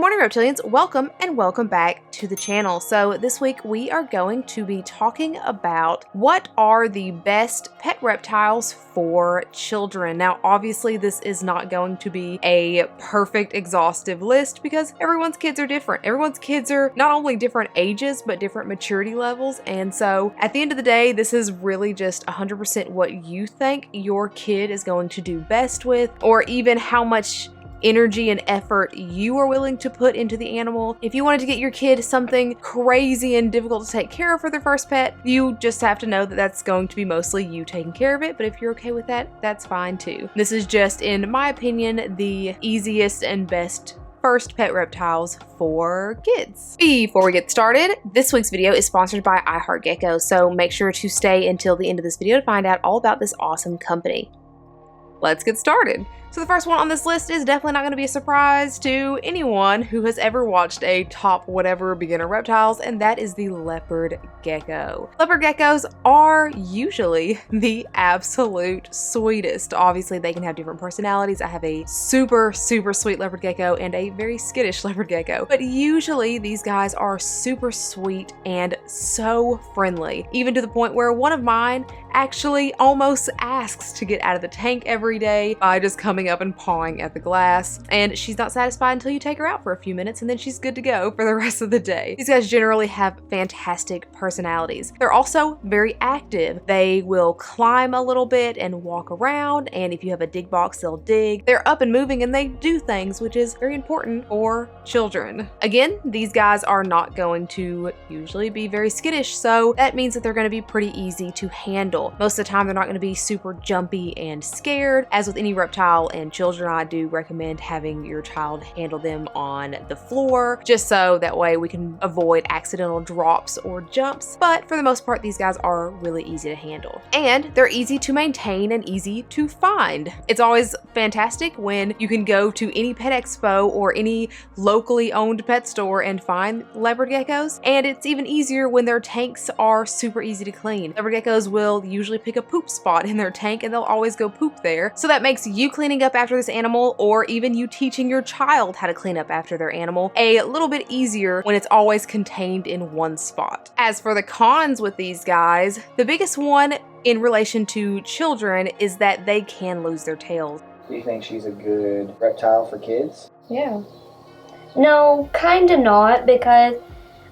morning, Reptilians. Welcome and welcome back to the channel. So this week we are going to be talking about what are the best pet reptiles for children. Now, obviously this is not going to be a perfect exhaustive list because everyone's kids are different. Everyone's kids are not only different ages, but different maturity levels. And so at the end of the day, this is really just 100% what you think your kid is going to do best with, or even how much energy and effort you are willing to put into the animal. If you wanted to get your kid something crazy and difficult to take care of for their first pet, you just have to know that that's going to be mostly you taking care of it. But if you're okay with that, that's fine too. This is just, in my opinion, the easiest and best first pet reptiles for kids. Before we get started, this week's video is sponsored by Gecko, so make sure to stay until the end of this video to find out all about this awesome company. Let's get started. So the first one on this list is definitely not going to be a surprise to anyone who has ever watched a top whatever beginner reptiles, and that is the leopard gecko. Leopard geckos are usually the absolute sweetest. Obviously they can have different personalities. I have a super sweet leopard gecko and a very skittish leopard gecko, but usually these guys are super sweet and so friendly, even to the point where one of mine actually almost asks to get out of the tank every day by just coming up and pawing at the glass, and she's not satisfied until you take her out for a few minutes and then she's good to go for the rest of the day. These guys generally have fantastic personalities. They're also very active. They will climb a little bit and walk around, and if you have a dig box, they'll dig. They're up and moving and they do things, which is very important for children. Again, these guys are not going to usually be very skittish, so that means that they're going to be pretty easy to handle. Most of the time they're not going to be super jumpy and scared. As with any reptile and children, I do recommend having your child handle them on the floor, just so that way we can avoid accidental drops or jumps. But for the most part, these guys are really easy to handle, and they're easy to maintain and easy to find. It's always fantastic when you can go to any pet expo or any locally owned pet store and find leopard geckos, and it's even easier when their tanks are super easy to clean. Leopard geckos will usually pick a poop spot in their tank and they'll always go poop there, so that makes you cleaning up after this animal, or even you teaching your child how to clean up after their animal, a little bit easier when it's always contained in one spot. As for the cons with these guys, the biggest one in relation to children is that they can lose their tails. Do you think she's a good reptile for kids? Yeah. No, kinda not, because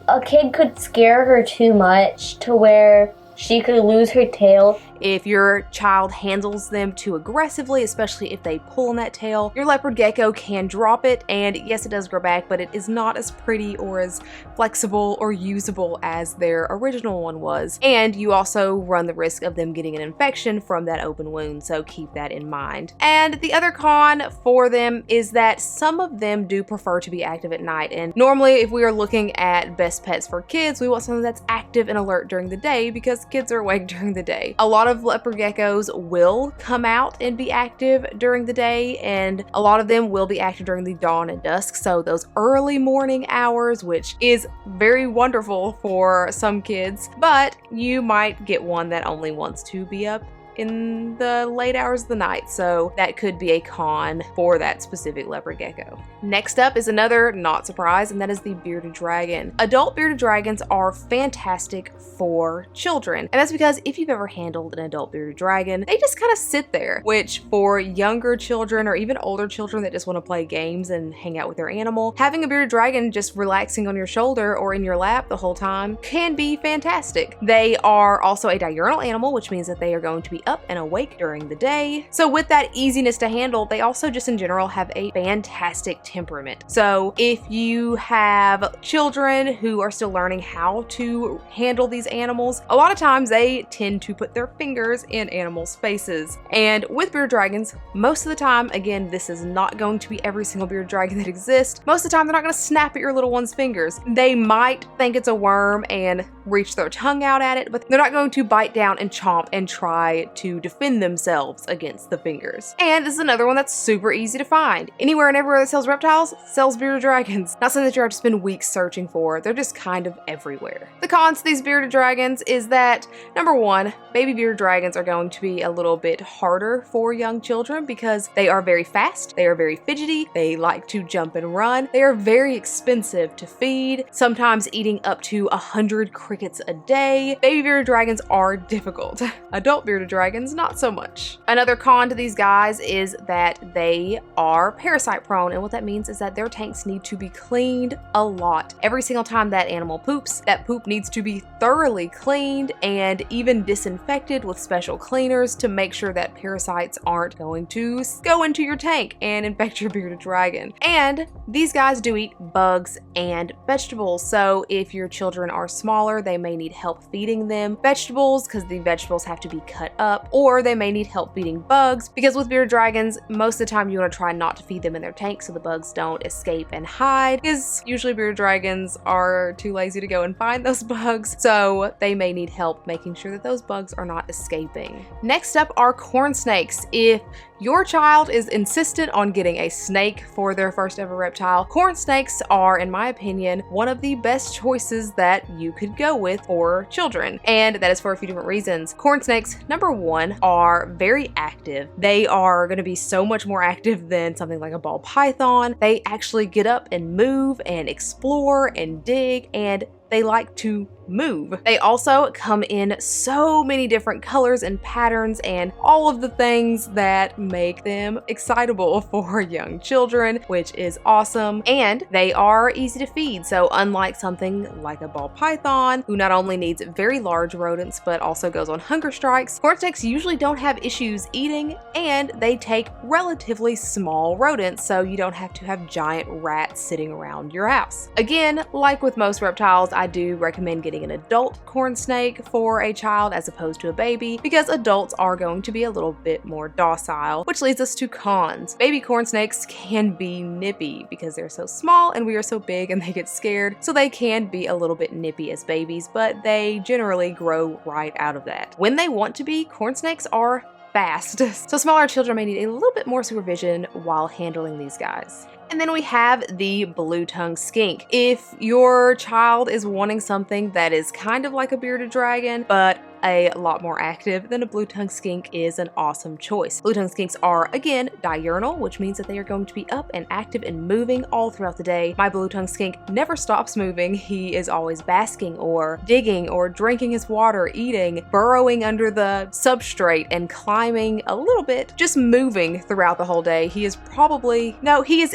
a kid could scare her too much to where she could lose her tail. If your child handles them too aggressively, especially if they pull on that tail, your leopard gecko can drop it, and yes, it does grow back, but it is not as pretty or as flexible or usable as their original one was. And you also run the risk of them getting an infection from that open wound, so keep that in mind. And the other con for them is that some of them do prefer to be active at night, and normally if we are looking at best pets for kids, we want something that's active and alert during the day because kids are awake during the day. A lot of leopard geckos will come out and be active during the day, and a lot of them will be active during the dawn and dusk, so those early morning hours, which is very wonderful for some kids, but you might get one that only wants to be up in the late hours of the night, so that could be a con for that specific leopard gecko. Next up is another not surprise, and that is the bearded dragon. Adult bearded dragons are fantastic for children, and that's because if you've ever handled an adult bearded dragon, they just kind of sit there, which for younger children or even older children that just want to play games and hang out with their animal, having a bearded dragon just relaxing on your shoulder or in your lap the whole time can be fantastic. They are also a diurnal animal, which means that they are going to be up and awake during the day. So with that easiness to handle, they also just in general have a fantastic temperament. So if you have children who are still learning how to handle these animals, a lot of times they tend to put their fingers in animals' faces. And with bearded dragons, most of the time, again, this is not going to be every single bearded dragon that exists, most of the time they're not going to snap at your little one's fingers. They might think it's a worm and reach their tongue out at it, but they're not going to bite down and chomp and try to defend themselves against the fingers. And this is another one that's super easy to find. Anywhere and everywhere that sells reptiles, sells bearded dragons. Not something that you have to spend weeks searching for. They're just kind of everywhere. The cons to these bearded dragons is that, number one, baby bearded dragons are going to be a little bit harder for young children because they are very fast, they are very fidgety, they like to jump and run, they are very expensive to feed, sometimes eating up to 100 crickets a day. Baby bearded dragons are difficult. Adult bearded dragons, not so much. Another con to these guys is that they are parasite prone, and what that means is that their tanks need to be cleaned a lot. Every single time that animal poops, that poop needs to be thoroughly cleaned and even disinfected with special cleaners to make sure that parasites aren't going to go into your tank and infect your bearded dragon. And these guys do eat bugs and vegetables, so if your children are smaller, they may need help feeding them vegetables because the vegetables have to be cut up, or they may need help feeding bugs because with bearded dragons, most of the time you want to try not to feed them in their tank so the bugs don't escape and hide, because usually bearded dragons are too lazy to go and find those bugs, so they may need help making sure that those bugs are not escaping. Next up are corn snakes. If your child is insistent on getting a snake for their first ever reptile, corn snakes are, in my opinion, one of the best choices that you could go with for children. And that is for a few different reasons. Corn snakes, number one, are very active. They are going to be so much more active than something like a ball python. They actually get up and move and explore and dig, and they like to move. They also come in so many different colors and patterns and all of the things that make them excitable for young children, which is awesome. And they are easy to feed. So unlike something like a ball python, who not only needs very large rodents, but also goes on hunger strikes, corn snakes usually don't have issues eating, and they take relatively small rodents, so you don't have to have giant rats sitting around your house. Again, like with most reptiles, I do recommend getting an adult corn snake for a child as opposed to a baby, because adults are going to be a little bit more docile, which leads us to cons. Baby corn snakes can be nippy because they're so small and we are so big and they get scared, so they can be a little bit nippy as babies, but they generally grow right out of that. When they want to be, corn snakes are fast, so smaller children may need a little bit more supervision while handling these guys. And then we have the blue-tongued skink. If your child is wanting something that is kind of like a bearded dragon, but a lot more active, then a blue-tongued skink is an awesome choice. Blue-tongued skinks are, again, diurnal, which means that they are going to be up and active and moving all throughout the day. My blue-tongued skink never stops moving. He is always basking or digging or drinking his water, eating, burrowing under the substrate and climbing a little bit, just moving throughout the whole day. He is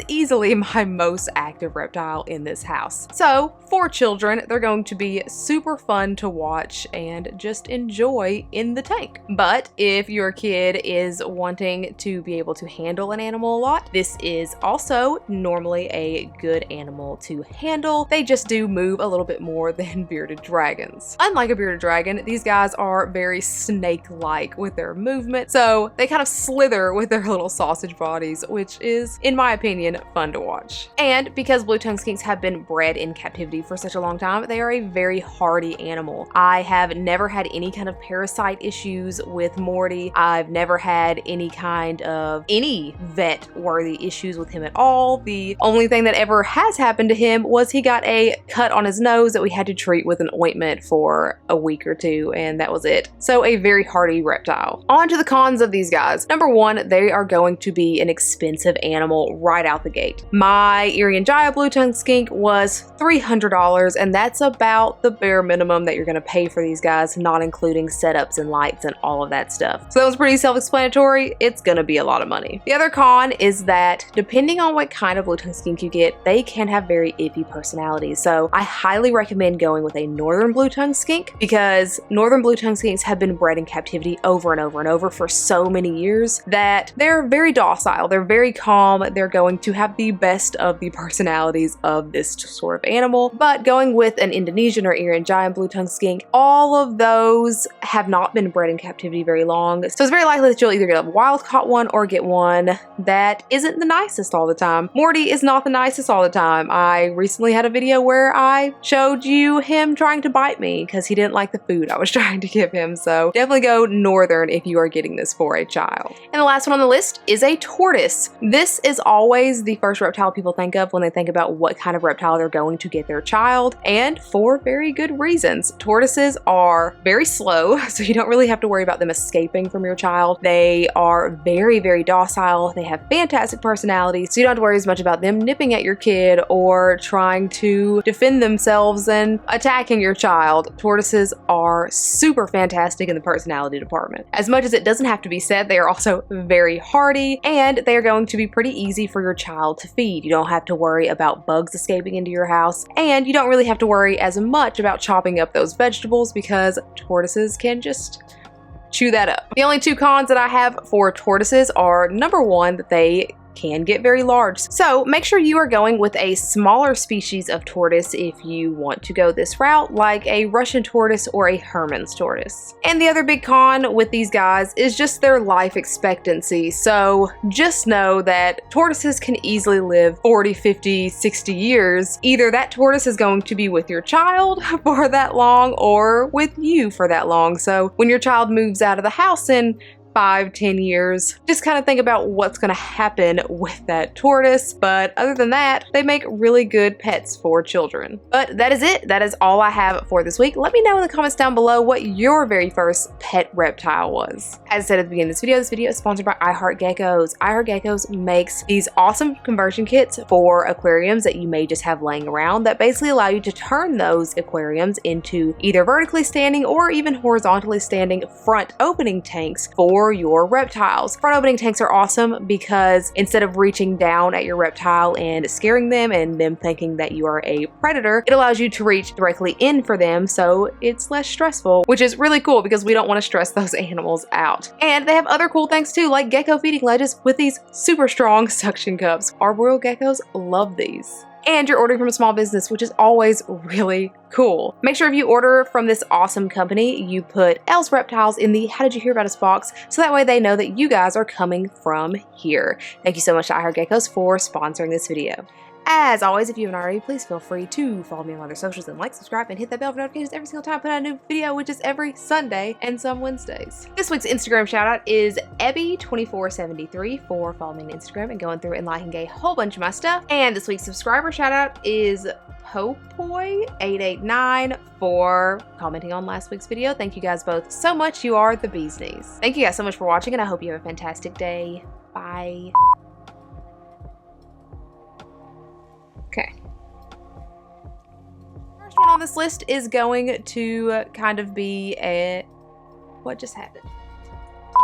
easily my most active reptile in this house. So for children, they're going to be super fun to watch and just enjoy in the tank. But if your kid is wanting to be able to handle an animal a lot, this is also normally a good animal to handle. They just do move a little bit more than bearded dragons. Unlike a bearded dragon, these guys are very snake-like with their movement, so they kind of slither with their little sausage bodies, which is, in my opinion, fun to watch. And because blue-tongued skinks have been bred in captivity for such a long time, they are a very hardy animal. I have never had any kind of parasite issues with Morty. I've never had any vet-worthy issues with him at all. The only thing that ever has happened to him was he got a cut on his nose that we had to treat with an ointment for a week or two, and that was it. So a very hardy reptile. On to the cons of these guys. Number one, they are going to be an expensive animal right out the gate. My Irian Jaya blue-tongued skink was $300, and that's about the bare minimum that you're going to pay for these guys, not including setups and lights and all of that stuff. So that was pretty self-explanatory. It's going to be a lot of money. The other con is that depending on what kind of blue-tongued skink you get, they can have very iffy personalities. So I highly recommend going with a northern blue-tongued skink, because northern blue-tongued skinks have been bred in captivity over and over and over for so many years that they're very docile. They're very calm. They're going to have the best of the personalities of this sort of animal. But going with an Indonesian or Irian Jaya blue-tongued skink, all of those those have not been bred in captivity very long. So it's very likely that you'll either get a wild caught one or get one that isn't the nicest all the time. Morty is not the nicest all the time. I recently had a video where I showed you him trying to bite me because he didn't like the food I was trying to give him. So definitely go northern if you are getting this for a child. And the last one on the list is a tortoise. This is always the first reptile people think of when they think about what kind of reptile they're going to get their child, and for very good reasons. Tortoises are very slow, so you don't really have to worry about them escaping from your child. They are very, very docile. They have fantastic personalities, so you don't have to worry as much about them nipping at your kid or trying to defend themselves and attacking your child. Tortoises are super fantastic in the personality department. As much as it doesn't have to be said, they are also very hardy, and they are going to be pretty easy for your child to feed. You don't have to worry about bugs escaping into your house, and you don't really have to worry as much about chopping up those vegetables because tortoises can just chew that up. The only two cons that I have for tortoises are, number one, that they can get very large. So make sure you are going with a smaller species of tortoise if you want to go this route, like a Russian tortoise or a Hermann's tortoise. And the other big con with these guys is just their life expectancy. So just know that tortoises can easily live 40, 50, 60 years. Either that tortoise is going to be with your child for that long or with you for that long. So when your child moves out of the house in 5-10 years, just kind of think about what's going to happen with that tortoise. But other than that, they make really good pets for children. But that is it. That is all I have for this week. Let me know in the comments down below what your very first pet reptile was. As I said at the beginning of this video is sponsored by iHeartGeckos. iHeartGeckos makes these awesome conversion kits for aquariums that you may just have laying around that basically allow you to turn those aquariums into either vertically standing or even horizontally standing front opening tanks for your reptiles. Front opening tanks are awesome because instead of reaching down at your reptile and scaring them and them thinking that you are a predator, it allows you to reach directly in for them, so it's less stressful, which is really cool because we don't want to stress those animals out. And they have other cool things too, like gecko feeding ledges with these super strong suction cups. Arboreal geckos love these. And you're ordering from a small business, which is always really cool. Make sure if you order from this awesome company, you put Elle's Reptiles in the How Did You Hear About Us box, so that way they know that you guys are coming from here. Thank you so much to iHeartGeckos for sponsoring this video. As always, if you haven't already, please feel free to follow me on other socials and like, subscribe, and hit that bell for notifications every single time I put out a new video, which is every Sunday and some Wednesdays. This week's Instagram shout out is Ebby2473 for following me on Instagram and going through and liking a whole bunch of my stuff. And this week's subscriber shout out is Popoy889 for commenting on last week's video. Thank you guys both so much. You are the bee's knees. Thank you guys so much for watching, and I hope you have a fantastic day. Bye. Okay. First one on this list is going to kind of be a... What just happened?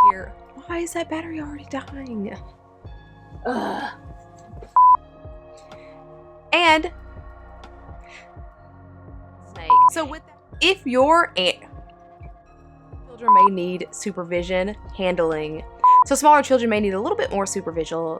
Here. Why is that battery already dying? Ugh. And... Snake. So with that, if your children may need supervision handling... So smaller children may need a little bit more supervision.